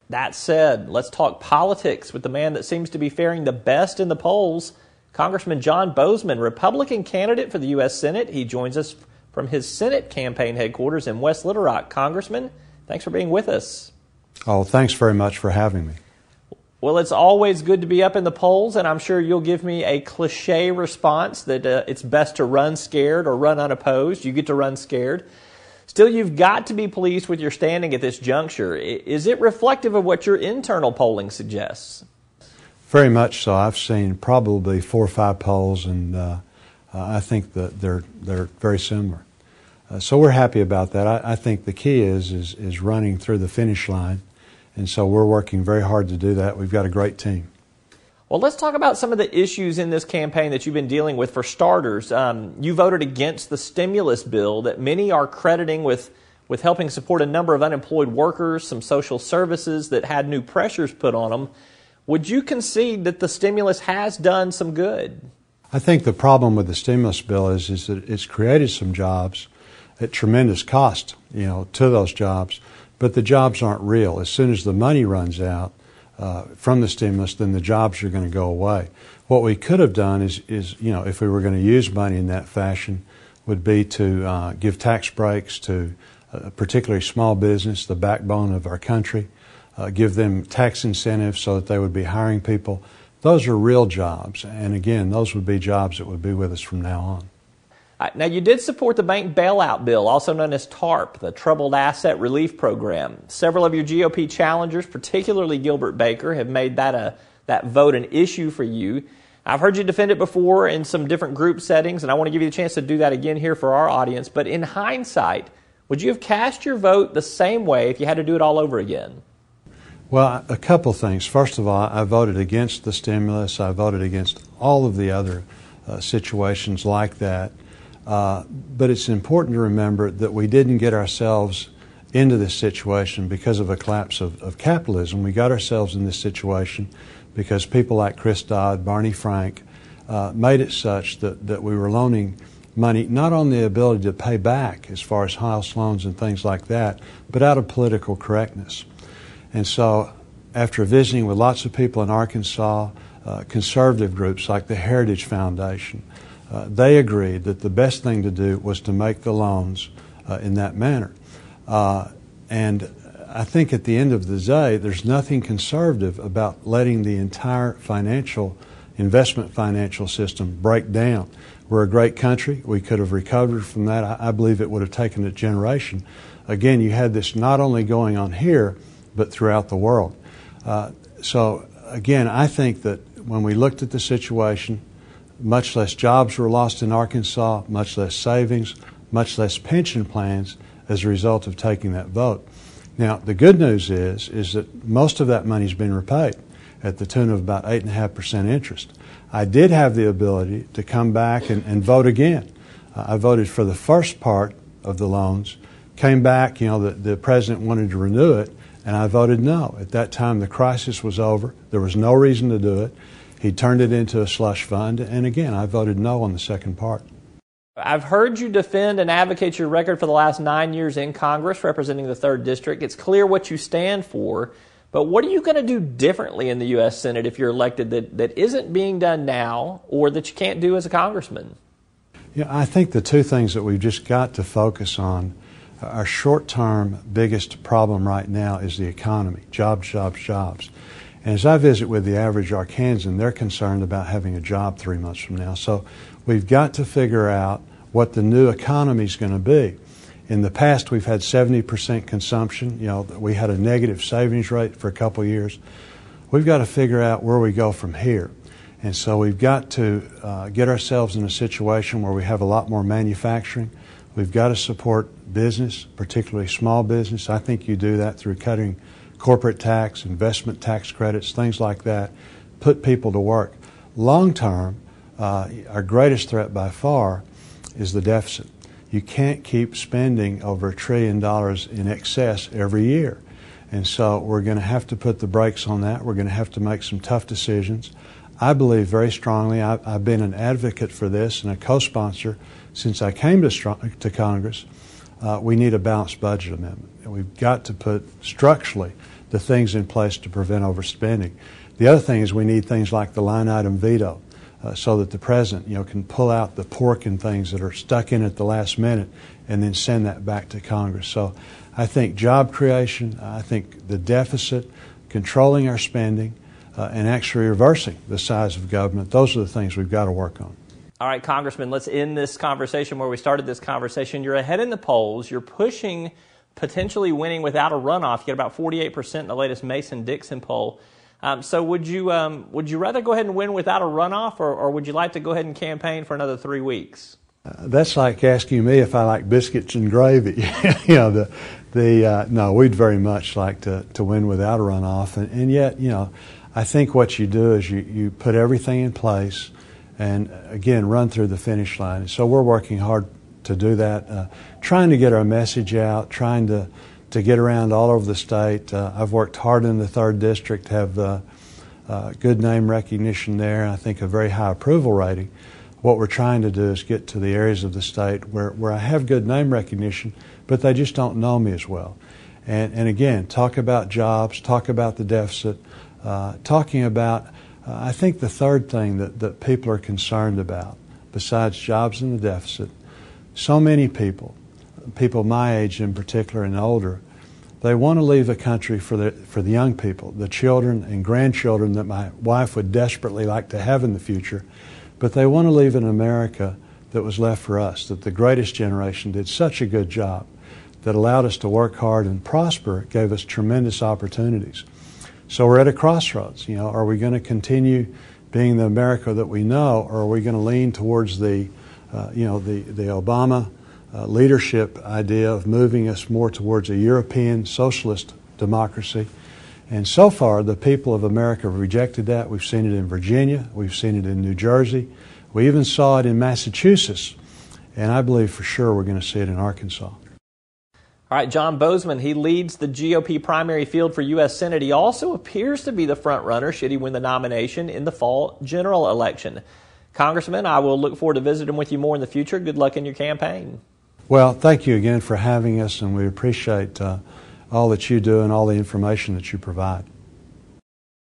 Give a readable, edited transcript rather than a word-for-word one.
That said, let's talk politics with the man that seems to be faring the best in the polls, Congressman John Boozman, Republican candidate for the U.S. Senate. He joins us from his Senate campaign headquarters in West Little Rock. Congressman, thanks for being with us. Oh, thanks very much for having me. Well, it's always good to be up in the polls, and I'm sure you'll give me a cliche response that it's best to run scared or run unopposed. You get to run scared. Still, you've got to be pleased with your standing at this juncture. Is it reflective of what your internal polling suggests? Very much so. I've seen probably 4 or 5 polls, and I think that they're very similar. So we're happy about that. I think the key is running through the finish line, and so we're working very hard to do that. We've got a great team. Well, let's talk about some of the issues in this campaign that you've been dealing with. For starters, you voted against the stimulus bill that many are crediting with helping support a number of unemployed workers, some social services that had new pressures put on them. Would you concede that the stimulus has done some good? I think the problem with the stimulus bill is that it's created some jobs at tremendous cost, to those jobs, but the jobs aren't real. As soon as the money runs out from the stimulus, then the jobs are going to go away. What we could have done is if we were going to use money in that fashion, would be to give tax breaks to particularly small business, the backbone of our country, give them tax incentives so that they would be hiring people. Those are real jobs, and again, those would be jobs that would be with us from now on. Now, you did support the bank bailout bill, also known as TARP, the Troubled Asset Relief Program. Several of your GOP challengers, particularly Gilbert Baker, have made that vote an issue for you. I've heard you defend it before in some different group settings, and I want to give you the chance to do that again here for our audience. But in hindsight, would you have cast your vote the same way if you had to do it all over again? Well, a couple things. First of all, I voted against the stimulus. I voted against all of the other situations like that. But it's important to remember that we didn't get ourselves into this situation because of a collapse of capitalism. We got ourselves in this situation because people like Chris Dodd, Barney Frank, made it such that we were loaning money not on the ability to pay back as far as house loans and things like that, but out of political correctness. And so after visiting with lots of people in Arkansas, conservative groups like the Heritage Foundation, they agreed that the best thing to do was to make the loans in that manner. And I think at the end of the day, there's nothing conservative about letting the entire investment financial system break down. We're a great country. We could have recovered from that. I believe it would have taken a generation. Again, you had this not only going on here, but throughout the world. So again, I think that when we looked at the situation, much less jobs were lost in Arkansas, much less savings, much less pension plans as a result of taking that vote. Now, the good news is that most of that money has been repaid at the tune of about 8.5% interest. I did have the ability to come back and vote again. I voted for the first part of the loans, came back, the president wanted to renew it, and I voted no. At that time, the crisis was over. There was no reason to do it. He turned it into a slush fund, and again, I voted no on the second part. I've heard you defend and advocate your record for the last 9 years in Congress representing the 3rd District. It's clear what you stand for, but what are you going to do differently in the U.S. Senate if you're elected that isn't being done now or that you can't do as a congressman? I think the two things that we've just got to focus on, our short-term biggest problem right now is the economy, jobs, jobs, jobs. And as I visit with the average Arkansan, they're concerned about having a job 3 months from now. So we've got to figure out what the new economy is going to be. In the past, we've had 70% consumption. We had a negative savings rate for a couple of years. We've got to figure out where we go from here. And so we've got to get ourselves in a situation where we have a lot more manufacturing. We've got to support business, particularly small business. I think you do that through cutting corporate tax, investment tax credits, things like that, put people to work. Long term, our greatest threat by far is the deficit. You can't keep spending over $1 trillion in excess every year. And so we're going to have to put the brakes on that. We're going to have to make some tough decisions. I believe very strongly, I've been an advocate for this and a co-sponsor since I came to Congress. We need a balanced budget amendment. And we've got to put structurally the things in place to prevent overspending. The other thing is we need things like the line item veto, so that the president, can pull out the pork and things that are stuck in at the last minute and then send that back to Congress. So I think job creation, I think the deficit, controlling our spending, and actually reversing the size of government, those are the things we've got to work on. All right, Congressman, let's end this conversation where we started this conversation. You're ahead in the polls. You're pushing potentially winning without a runoff. You get about 48% in the latest Mason-Dixon poll. So would you rather go ahead and win without a runoff, or would you like to go ahead and campaign for another 3 weeks? That's like asking me if I like biscuits and gravy. No, we'd very much like to win without a runoff, and yet, I think what you do is you put everything in place and, again, run through the finish line. And so we're working hard to do that, trying to get our message out, trying to get around all over the state. I've worked hard in the 3rd District to have good name recognition there, and I think a very high approval rating. What we're trying to do is get to the areas of the state where I have good name recognition, but they just don't know me as well. And again, talk about jobs, talk about the deficit, talking about, I think the third thing that people are concerned about, besides jobs and the deficit, so many people my age in particular and older, they want to leave the country for the young people, the children and grandchildren that my wife would desperately like to have in the future, but they want to leave an America that was left for us, that the greatest generation did such a good job, that allowed us to work hard and prosper, gave us tremendous opportunities. So we're at a crossroads. Are we going to continue being the America that we know, or are we going to lean towards the Obama leadership idea of moving us more towards a European socialist democracy? And so far, the people of America have rejected that. We've seen it in Virginia. We've seen it in New Jersey. We even saw it in Massachusetts. And I believe for sure we're going to see it in Arkansas. All right, John Boozman, he leads the GOP primary field for U.S. Senate. He also appears to be the front runner should he win the nomination in the fall general election. Congressman, I will look forward to visiting with you more in the future. Good luck in your campaign. Well, thank you again for having us, and we appreciate all that you do and all the information that you provide.